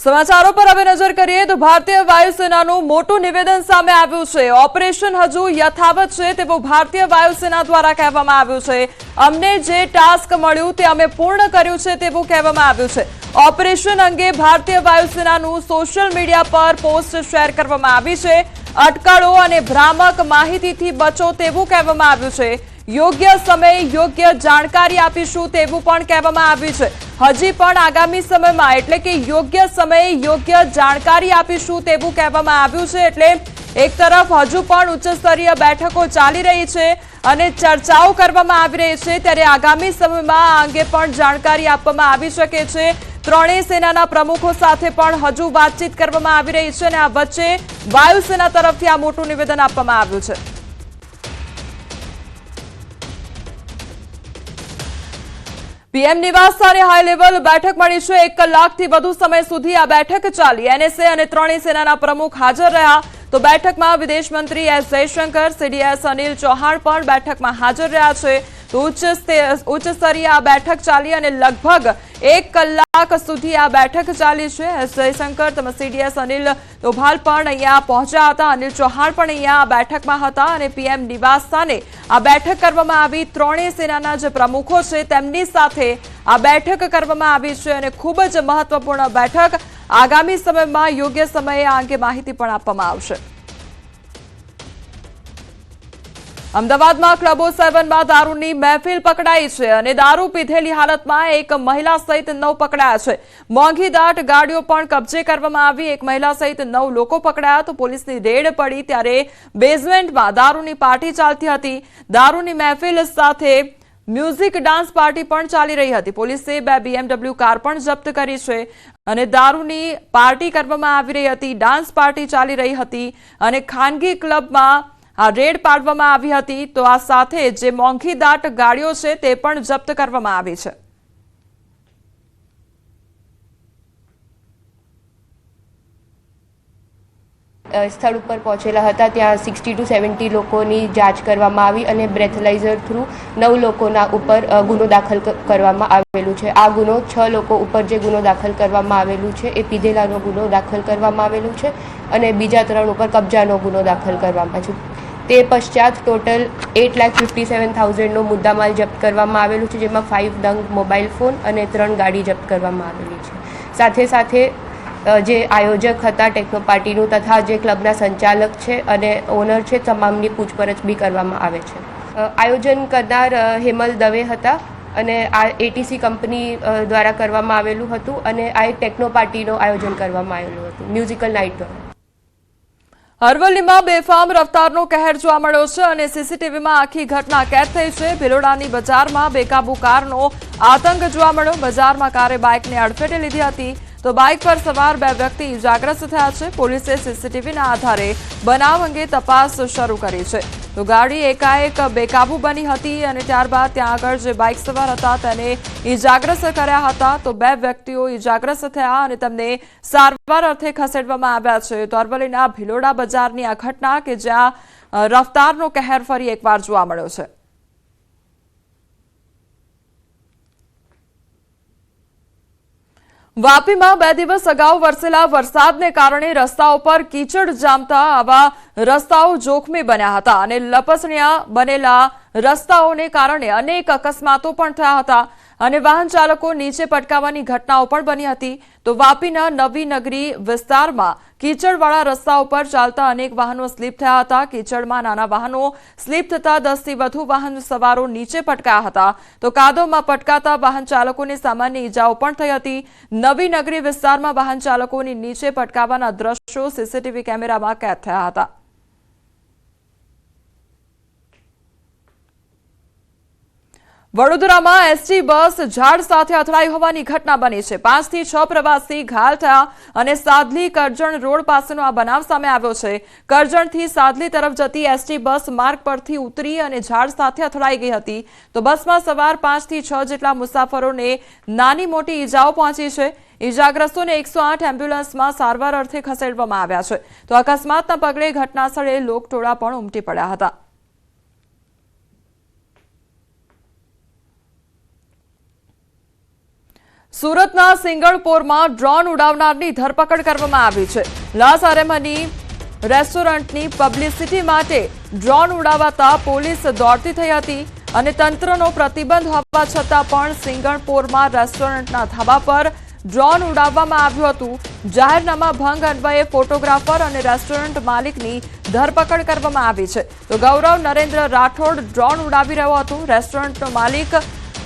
સમાચારો પર હવે નજર કરીએ તો ભારતીય વાયુસેનાનું મોટું નિવેદન સામે આવ્યું છે। ઓપરેશન હજુ યથાવત છે તેવું ભારતીય વાયુસેના દ્વારા કહેવામાં આવ્યું છે। અમને જે ટાસ્ક મળ્યું તે અમે પૂર્ણ કર્યું છે તેવું કહેવામાં આવ્યું છે। ઓપરેશન અંગે ભારતીય વાયુસેનાનું સોશિયલ મીડિયા પર પોસ્ટ શેર કરવામાં આવી છે। અટકળો અને ભ્રામક માહિતીથી બચો તેવું કહેવામાં આવ્યું છે। યોગ્ય સમયે યોગ્ય જાણકારી આપીશું તેવું પણ કહેવામાં આવ્યું છે। હજી પણ આગામી સમયમાં એટલે કે યોગ્ય સમયે યોગ્ય જાણકારી આપીશું તેવું કહેવામાં આવ્યું છે। એટલે એક તરફ હજુ પણ ઉચ્ચ સ્તરીય બેઠકો ચાલી રહી છે અને ચર્ચાઓ કરવામાં આવી રહી છે, ત્યારે આગામી સમયમાં આ અંગે પણ જાણકારી આપવામાં આવી શકે છે। ત્રણેય સેનાના પ્રમુખો સાથે પણ હજુ વાતચીત કરવામાં આવી રહી છે અને આ વચ્ચે વાયુસેના તરફથી આ મોટું નિવેદન આપવામાં આવ્યું છે। પીએમ નિવાસ સ્થાને હાઈ લેવલ બેઠક મળી છે। 1 કલાકથી વધુ સમય સુધી આ બેઠક ચાલી। એનએસએ અને ત્રણેય સેનાના પ્રમુખ હાજર રહ્યા તો બેઠકમાં વિદેશ મંત્રી એસ જયશંકર, સીડીએસ અનિલ ચૌહાણ પણ બેઠકમાં હાજર રહ્યા છે। તો ઉચ્ચ સ્તરીય આ બેઠક ચાલી અને લગભગ 1 કલાક સુધી આ બેઠક ચાલી છે। એસ જયશંકર તેમજ સીડીએસ અનિલ ડોભાલ પણ અહીંયા પહોંચ્યા હતા। અનિલ ચૌહાણ પણ અહીંયા આ બેઠકમાં હતા અને પીએમ નિવાસ સ્થાને આ બેઠક કરવામાં આવી। ત્રણેય સેનાના જે પ્રમુખો છે તેમની સાથે આ બેઠક કરવામાં આવી છે અને ખૂબ જ મહત્વપૂર્ણ બેઠક। આગામી સમયમાં યોગ્ય સમયે આ અંગે માહિતી પણ આપવામાં આવશે। અમદાવાદમાં ક્લબો 7માં દારૂની મહેફિલ પકડાઈ છે અને દારૂ પીધેલી હાલતમાં એક મહિલા સહિત 9 પકડાયા છે। મોંઘી દાટ ગાડીઓ પણ કબજે કરવામાં આવી। એક મહિલા સહિત 9 લોકો પકડાયા તો પોલીસની રેડ પડી ત્યારે બેઝમેન્ટમાં દારૂની પાર્ટી ચાલતી હતી। દારૂની મહેફિલ સાથે મ્યુઝિક ડાન્સ પાર્ટી પણ ચાલી રહી હતી। પોલીસે 2 BMW કાર પણ જપ્ત કરી છે અને દારૂની પાર્ટી કરવામાં આવી રહી હતી। ડાન્સ પાર્ટી ચાલી રહી હતી અને ખાનગી ક્લબમાં આ રેડ પાડવામાં આવી હતી। તો આ સાથે જે મોંઘી દાટ ગાડીઓ છે તે પણ જપ્ત કરવામાં આવી છે। સ્થળ ઉપર પહોંચેલા હતા ત્યાં 60 to 70 લોકોની જાંચ કરવામાં આવી અને બ્રેથલાઇઝર થ્રુ 9 લોકોના ઉપર ગુનો દાખલ કરવામાં આવેલું છે। આ ગુનો 6 લોકો ઉપર જે ગુનો દાખલ કરવામાં આવેલું છે એ પીધેલાનો ગુનો દાખલ કરવામાં આવેલું છે અને બીજા 3 ઉપર કબજાનો ગુનો દાખલ કરવામાં છે। તે પશ્ચાત ટોટલ 8,57,000નો મુદ્દામાલ જપ્ત કરવામાં આવેલું છે, જેમાં 5 નંગ મોબાઈલ ફોન અને 3 ગાડી જપ્ત કરવામાં આવેલી છે। સાથે સાથે જે આયોજક હતા ટેકનો પાર્ટીનું તથા જે ક્લબના સંચાલક છે અને ઓનર છે તમામની પૂછપરછ બી કરવામાં આવે છે। આયોજન કરનાર હેમલ દવે હતા અને આ એટીસી કંપની દ્વારા કરવામાં આવેલું હતું અને આ એક ટેકનો પાર્ટીનું આયોજન કરવામાં આવેલું હતું મ્યુઝિકલ નાઇટ દ્વારા। અરવલ્લીમાં બેફામ રફતારનો કહેર જોવા મળ્યો છે અને સીસીટીવીમાં આખી ઘટના કેદ થઈ છે। ભિલોડાની બજારમાં બેકાબુ કારનો આતંક જોવા મળ્યો। બજારમાં કારે બાઇકને અડફેટે લીધી હતી તો બાઇક પર સવાર 2 વ્યક્તિ ઇજાગ્રસ્ત થયા છે। પોલીસે સીસીટીવીના આધારે બનાવ અંગે તપાસ શરૂ કરી છે। તો ગાડી એકાએક બેકાબુ બની હતી અને ત્યારબાદ ત્યાં આગળ જે બાઇક સવાર હતા તેને ઇજાગ્રસ્ત કર્યા હતા। તો 2 વ્યક્તિઓ ઇજાગ્રસ્ત થયા અને તેમને સારવાર અર્થે ખસેડવામાં આવ્યા છે। તો અરવલ્લીના ભિલોડા બજારની આ ઘટના કે જ્યાં રફતારનો કહેર ફરી એકવાર જોવા મળ્યો છે। વાપીમાં 2 દિવસ અગાઉ વરસેલા વરસાદને કારણે રસ્તાઓ પર કીચડ જામતા આવા રસ્તાઓ જોખમી બન્યા હતા અને લપસણિયા બનેલા રસ્તાઓને કારણે અનેક અકસ્માતો પણ થયા હતા અને વાહન ચાલકો નીચે પટકાવવાની ઘટનાઓ પણ બની હતી। તો વાપીના નવી નગરી વિસ્તારમાં કીચડવાળા રસ્તાઓ પર ચાલતા અનેક વાહનો સ્લીપ થયા હતા। કીચડમાં નાના વાહનો સ્લીપ થતા 10 થી વધુ વાહન સવારો નીચે પટકાયા હતા। તો કાદવમાં પટકાતા વાહન ચાલકોને સામાન્ય ઈજાઓ પણ થઈ હતી। નવી નગરી વિસ્તારમાં વાહન ચાલકોની નીચે પટકાવવાના દ્રશ્યો સીસીટીવી કેમેરામાં કેદ થયા હતા। વડોદરામાં એસટી બસ ઝાડ સાથે અથડાઈ હોવાની ઘટના બની છે। 5 થી 6 પ્રવાસી ઘાયલ થયા અને સાદલી કરજણ રોડ પાસેનો આ બનાવ સામે આવ્યો છે। કરજણથી સાદલી તરફ જતી એસટી બસ માર્ગ પરથી ઉતરી અને ઝાડ સાથે અથડાઈ ગઈ હતી। તો બસમાં સવાર 5 થી 6 જેટલા મુસાફરોને નાની મોટી ઈજાઓ પહોંચી છે। ઈજાગ્રસ્તોને 108 એમ્બ્યુલન્સમાં સારવાર અર્થે ખસેડવામાં આવ્યા છે। તો અકસ્માતના પગલે ઘટનાસ્થળે લોકટોળા પણ ઉમટી પડ્યા હતા। સુરતના સિંગણપોરમાં ડ્રોન ઉડાવનારની ધરપકડ કરવામાં આવી છે. લા સેરેમની રેસ્ટોરન્ટની પબ્લિસિટી માટે ડ્રોન ઉડાવાતા પોલીસ દોડતી થઈ હતી અને તંત્રનો પ્રતિબંધ હોવા છતાં પણ સિંગણપોરમાં રેસ્ટોરન્ટના ધાબા પર ડ્રોન ઉડાવવામાં આવ્યું હતું. જાહેરનામા ભંગ અન્વયે ફોટોગ્રાફર અને રેસ્ટોરન્ટ માલિકની ધરપકડ કરવામાં આવી છે. તો ગૌરવ નરેન્દ્ર રાઠોડ ડ્રોન ઉડાવી રહ્યો હતો. રેસ્ટોરન્ટનો માલિક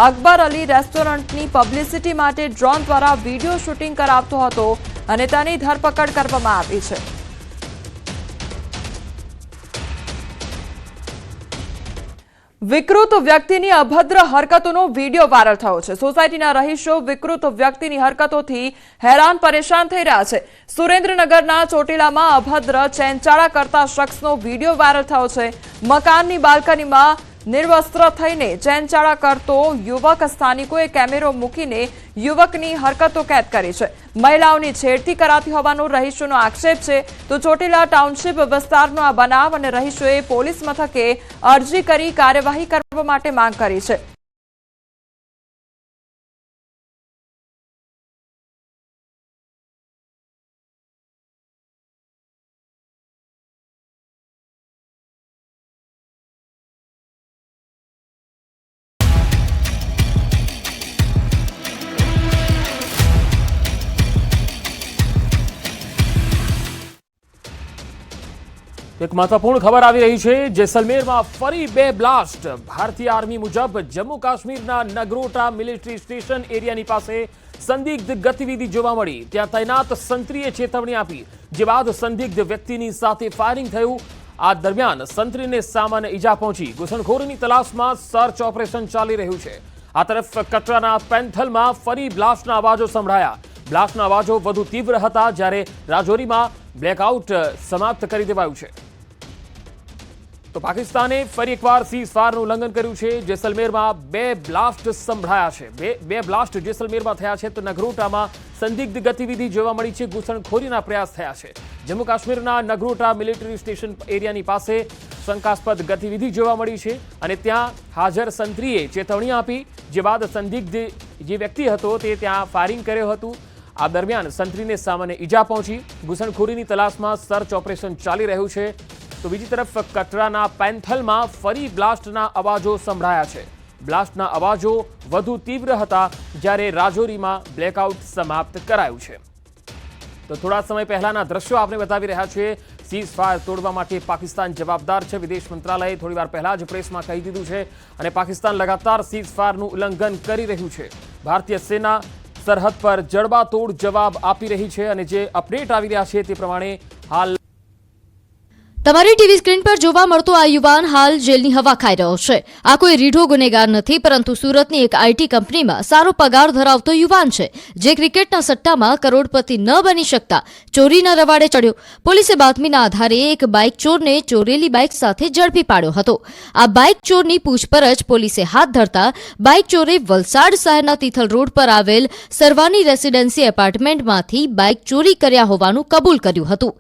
અકબર અલી રેસ્ટોરન્ટની પબ્લિસિટી માટે ડ્રોન દ્વારા વિડીયો શૂટિંગ કરાવતો હતો અને તેની ધરપકડ કરવામાં આવી છે. વિકૃત વ્યક્તિની અભદ્ર હરકતોનો વિડીયો વાયરલ થયો છે. સોસાયટીના રહીશો વિકૃત વ્યક્તિની હરકતોથી હેરાન પરેશાન થઈ રહ્યા છે. સુરેન્દ્રનગરના ચોટીલામાં અભદ્ર ચેનચાળા કરતા શખ્સનો વિડીયો વાયરલ થયો છે. મકાનની બાલ્કનીમાં નિર્વસ્ત્ર થઈને ચેનચાળા કરતો યુવક સ્થાનિકોએ કેમેરો મૂકીને યુવકની હરકતો કેદ કરી છે. મહિલાઓની છેડતી કરાતી હોવાનો રહીશોનો આક્ષેપ છે. તો ચોટીલા ટાઉનશીપ વિસ્તારનો આ બનાવ અને રહીશોએ પોલીસ મથકે અરજી કરી કાર્યવાહી કરવા માટે માંગ કરી છે. એક મહત્વપૂર્ણ ખબર આવી રહી છે. જેસલમેરમાં ફરી 2 બ્લાસ્ટ. ભારતીય આર્મી મુજબ જમ્મુ કાશ્મીરના નગરોટા મિલિટરી સ્ટેશન એરિયાની પાસે સંદિગ્ધ ગતિવિધિ જોવા મળી. ત્યાં તૈનાત સંત્રીએ ચેતવણી આપી, જે બાદ સંદિગ્ધ વ્યક્તિની સાથે ફાયરિંગ થયું. આ દરમિયાન સંત્રીને સામાન્ય ઈજા પહોંચી. ઘૂસણખોરીની તલાશમાં સર્ચ ઓપરેશન ચાલી રહ્યું છે. આ તરફ કટરાના પેન્થલમાં ફરી બ્લાસ્ટના અવાજો સંભળાયા. બ્લાસ્ટના અવાજો વધુ તીવ્ર હતા, જ્યારે રાજૌરીમાં બ્લેકઆઉટ સમાપ્ત કરી દેવાયું છે. તો પાકિસ્તાને ફરી એકવાર સીઝફાયરનું ઉલ્લંઘન કર્યું છે. જેસલમેરમાં 2 બ્લાસ્ટ સંભળાયા છે. બે બ્લાસ્ટ જેસલમેરમાં થયા છે. તો નગરોટામાં સંદિગ્ધ ગતિવિધિ જોવા મળી છે. ઘૂસણખોરીના પ્રયાસ થયા છે. જમ્મુ કાશ્મીરના નગરોટા મિલિટરી સ્ટેશન એરિયાની પાસે શંકાસ્પદ ગતિવિધિ જોવા મળી છે અને ત્યાં હાજર સંત્રીએ ચેતવણી આપી, જે બાદ સંદિગ્ધ જે વ્યક્તિ હતો તે ત્યાં ફાયરિંગ કર્યું હતું. આ દરમિયાન સંત્રીને સામાન્ય ઈજા પહોંચી. ઘૂસણખોરીની તલાશમાં સર્ચ ઓપરેશન ચાલી રહ્યું છે. તો બીજી તરફ કટરાના પેન્થલમાં ફરી બ્લાસ્ટના અવાજો સંભળાયા છે. બ્લાસ્ટના અવાજો વધુ તીવ્ર હતા, જ્યારે રાજૌરીમાં બ્લેકઆઉટ સમાપ્ત કરાયું છે. તો થોડા સમય પહેલાના દ્રશ્યો આપણે બતાવી રહ્યા છીએ. સીઝફાયર તોડવા માટે પાકિસ્તાન જવાબદાર છે. વિદેશ મંત્રાલયે થોડીવાર પહેલા જ પ્રેસમાં કહી દીધું છે અને પાકિસ્તાન લગાતાર સીઝફાયરનું ઉલ્લંઘન કરી રહ્યું છે. ભારતીય સેના સરહદ પર જડબાતોડ જવાબ આપી રહી છે અને જે અપડેટ આવી રહ્યા છે તે પ્રમાણે હાલ તમારી ટીવી સ્ક્રીન પર જોવા મળતો આ યુવાન હાલ જેલની હવા ખાઈ રહ્યો છે. આ કોઈ રીઢો ગુનેગાર નથી, પરંતુ સુરતની એક આઈટી કંપનીમાં સારો પગાર ધરાવતો યુવાન છે, જે ક્રિકેટના સટ્ટામાં કરોડપતિ ન બની શકતા ચોરીના રવાડે ચડ્યો. પોલીસે બાતમીના આધારે એક બાઇક ચોરને ચોરેલી બાઇક સાથે ઝડપી પાડ્યો હતો. આ બાઇક ચોરની પૂછપરછ પોલીસે હાથ ધરતા બાઇક ચોરે વલસાડ શહેરના તિથલ રોડ પર આવેલ સરવાની રેસીડેન્સી એપાર્ટમેન્ટમાંથી બાઇક ચોરી કર્યા હોવાનું કબૂલ કર્યું હતું.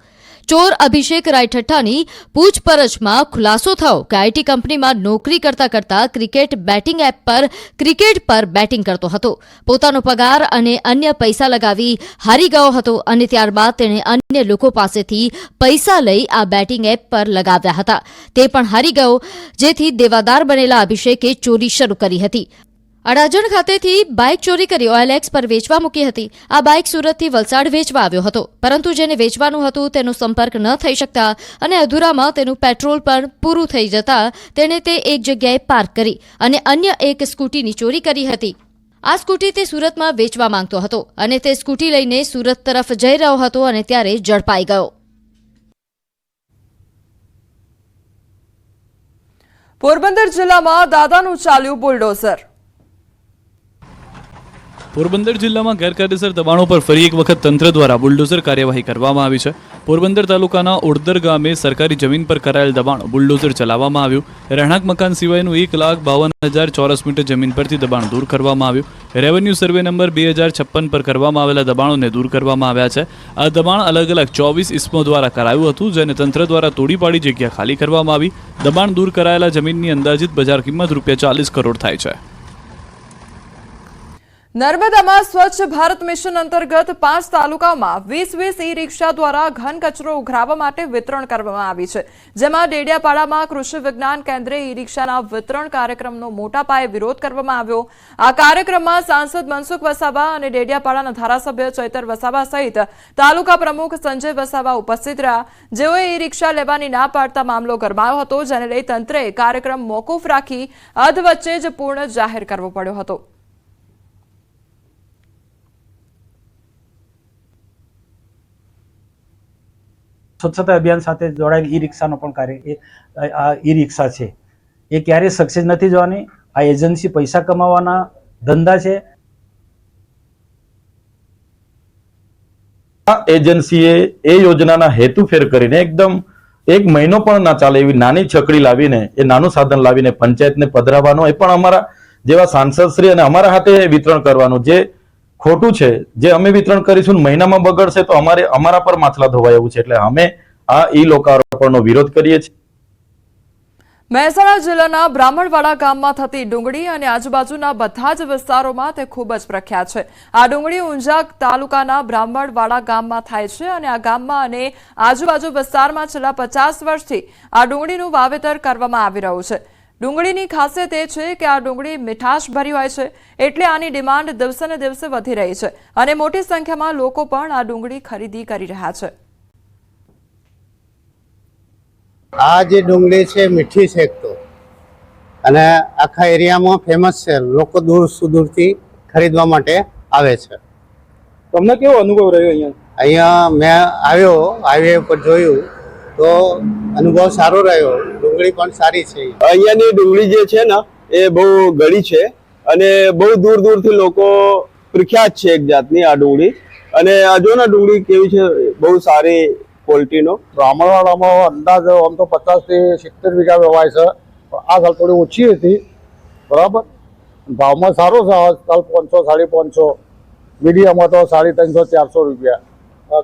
ચોર અભિષેક રાયઠઠ્ઠાની પૂછપરછમાં ખુલાસો થયો કે આઈટી કંપનીમાં નોકરી કરતા કરતા ક્રિકેટ બેટિંગ એપ પર ક્રિકેટ પર બેટિંગ કરતો હતો. પોતાનો પગાર અને અન્ય પૈસા લગાવી હારી ગયો હતો અને ત્યારબાદ તેણે અન્ય લોકો પાસેથી પૈસા લઈ આ બેટિંગ એપ પર લગાવ્યા હતા. તે પણ હારી ગયો, જેથી દેવાદાર બનેલા અભિષેકે ચોરી શરૂ કરી હતી. અડાજણ ખાતેથી બાઇક ચોરી કરી OLX પર વેચવા મૂકી હતી. આ બાઇક સુરતથી વલસાડ વેચવા આવ્યો હતો, પરંતુ જેને વેચવાનું હતું તેનો સંપર્ક ન થઈ શકતા અને અધૂરામાં તેનું પેટ્રોલ પણ પૂરું થઈ જતા તેણે તે એક જગ્યાએ પાર્ક કરી અને અન્ય એક સ્કૂટીની ચોરી કરી હતી. આ સ્કૂટી તે સુરતમાં વેચવા માંગતો હતો અને તે સ્કૂટી લઈને સુરત તરફ જઈ રહ્યો હતો અને ત્યારે ઝડપાઈ ગયો. પોરબંદર જિલ્લામાં દાદાનું ચાલ્યું બુલડોઝર. પોરબંદર જિલ્લામાં ગેરકાયદેસર દબાણો પર ફરી એક વખત તંત્ર દ્વારા બુલડોઝર કાર્યવાહી કરવામાં આવી છે. પોરબંદર તાલુકાના ઓડદર ગામે સરકારી જમીન પર કરાયેલ દબાણ બુલડોઝર ચલાવવામાં આવ્યું. રહેણાંક મકાન સિવાયનું 1,52,000 ચોરસ મીટર જમીન પરથી દબાણ દૂર કરવામાં આવ્યું. રેવન્યુ સર્વે નંબર 2056 પર કરવામાં આવેલા દબાણોને દૂર કરવામાં આવ્યા છે. આ દબાણ અલગ અલગ 24 ઇસમો દ્વારા કરાયું હતું, જેને તંત્ર દ્વારા તોડી પાડી જગ્યા ખાલી કરવામાં આવી. દબાણ દૂર કરાયેલા જમીનની અંદાજિત બજાર કિંમત ₹40 કરોડ થાય છે. નર્મદામાં સ્વચ્છ ભારત મિશન અંતર્ગત 5 તાલુકામાં 20 ઈ-રિક્ષા દ્વારા ઘન કચરો ઉઘરાવવા માટે વિતરણ કરવામાં આવી છે, જેમાં ડેડિયાપાડામાં કૃષિ વિજ્ઞાન કેન્દ્રે ઈ-રિક્ષાના વિતરણ કાર્યક્રમનો મોટા પાયે વિરોધ કરવામાં આવ્યો। આ કાર્યક્રમમાં સાંસદ મનસુખ વસાવા અને ડેડિયાપાડાના ધારાસભ્ય ચૈતર વસાવા સહિત તાલુકા પ્રમુખ સંજય વસાવા ઉપસ્થિત રહ્યા, જેઓએ ઈ-રિક્ષા લેવાની ના પાડતા મામલો ગરમાયો હતો, જેને લઈ તંત્રએ કાર્યક્રમ મોકૂફ રાખી અધવચ્ચે જ પૂર્ણ જાહેર કરવો પડ્યો હતો। સ્વચ્છતા અભિયાન સાથે જોડાયેલ ઈ-રિક્ષાનો પણ કાર્ય આ ઈ-રિક્ષા છે એ ક્યારેય સક્સેસ નથી જવાની। આ એજન્સી પૈસા કમાવાના ધંધા છે। આ એજન્સીએ એ યોજનાના હેતુફેર કરીને એકદમ 1 મહિનો પણ ના ચાલે એવી નાની છકડી લાવીને એ નાનું સાધન લાવીને પંચાયતને પધરાવવાનો, એ પણ અમારા જેવા સાંસદશ્રી અને અમારા હાથે વિતરણ કરવાનું જે ખોટું છે, જે અમે વિતરણ કરીશું મહિનામાં બગડશે તો અમારા પર માથલા ધોવાય એવું છે, એટલે અમે આ ઈ લોકાર્પણનો વિરોધ કરીએ છીએ। મહેસાણા જિલ્લાના બ્રાહ્મણવાડા ગામમાં થતી ડુંગળી અને આજુબાજુના બધા જ વિસ્તારોમાં તે ખૂબ જ પ્રખ્યાત છે। આ ડુંગળી ઊંઝા તાલુકાના બ્રાહ્મણવાડા ગામમાં થાય છે અને આ ગામમાં અને આજુબાજુ વિસ્તારમાં છેલ્લા 50 વર્ષથી આ ડુંગળીનું વાવેતર કરવામાં આવી રહ્યું છે। ડુંગળીની ખાસિયત એ છે કે આ ડુંગળી મીઠાશ ભરી હોય છે, એટલે આની ડિમાન્ડ દિવસે ને દિવસે વધી રહી છે અને મોટી સંખ્યામાં લોકો પણ આ ડુંગળી ખરીદી કરી રહ્યા છે। આ જે ડુંગળી છે મીઠી છે એક તો, અને આખા એરિયામાં ફેમસ છે, લોકો દૂર સુદૂરથી ખરીદવા માટે આવે છે। તમને કેવો અનુભવ રહ્યો અહીંયા મેં આવ્યો, હાઈવે ઉપર જોયું તો અનુભવ સારો રહ્યો, ડુંગળી પણ સારી છે। અહીંયાની ડુંગળી જે છે ને એ બહુ ગળી છે અને બહુ દૂર દૂરથી લોકો પ્રખ્યાત છે એક જાતની આ ડુંગળી। અને આ જો ને ડુંગળી કેવી છે, બહુ સારી ક્વોલિટીનો। બ્રાહ્મણવાડામાં અંદાજ આમ તો 50 થી 70 વીઘા વવાય છે, આ સાલ થોડી ઓછી હતી, બરાબર। ભાવમાં સારો છે, આ સાલ 500 550, મીડિયમમાં તો 350 400 રૂપિયા।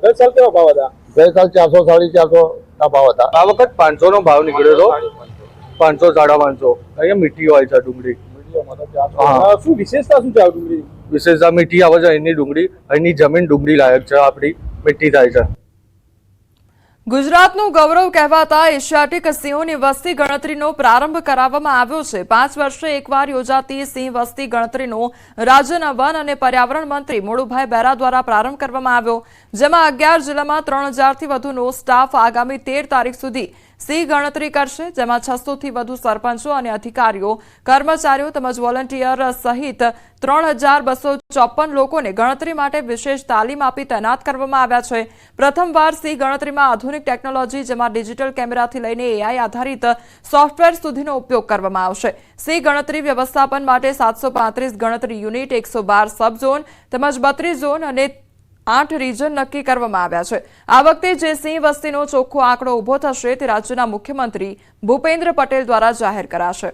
ગત સાલ કેવા ભાવ હતા? ગઈ સાલ 400 450 ના ભાવ હતા। આ વખત 500 નો ભાવ નીકળ્યો હતો, 500 550। અહીંયા મીઠી હોય છે ડુંગળી। શું વિશેષતા શું છે આ ડુંગળી? વિશેષતા મીઠી આવે છે અહીંની ડુંગળી, અહીંની જમીન ડુંગળી લાયક છે, આપણી મીઠી થાય છે। ગુજરાતનું ગૌરવ કહેવાતા એશિયાટિક સિંહોની વસ્તી ગણતરીનો પ્રારંભ કરાવવામાં આવ્યો છે। 5 વર્ષે એકવાર યોજાતી સિંહ વસ્તી ગણતરીનો રાજ્યના વન અને પર્યાવરણ મંત્રી મોળુભાઈ બેરા દ્વારા પ્રારંભ કરવામાં આવ્યો, જેમાં 11 જિલ્લામાં 3000 થી વધુનો સ્ટાફ આગામી 13 તારીખ સુધી સિંહ ગણતરી કરશે, જેમાં 600 થી વધુ સરપંચો અને અધિકારીઓ, કર્મચારીઓ તેમજ વોલન્ટિયર સહિત 3254 લોકોને ગણતરી માટે વિશેષ તાલીમ આપી તૈનાત કરવામાં આવ્યા છે। પ્રથમવાર સિંહ ગણતરીમાં આધુનિક ટેકનોલોજી, જેમાં ડિજિટલ કેમેરાથી લઈને એઆઈ આધારિત સોફ્ટવેર સુધીનો ઉપયોગ કરવામાં આવશે। સિંહ ગણતરી વ્યવસ્થાપન માટે 735 ગણતરી યુનિટ, 112 સબ ઝોન તેમજ 32 ઝોન અને 8 રીજન નક્કી કરવામાં આવ્યા છે। આ વખતે જે સિંહ વસ્તીનો ચોખ્ખો આંકડો ઉભો થશે તે રાજ્યના મુખ્યમંત્રી ભૂપેન્દ્ર પટેલ દ્વારા જાહેર કરાશે।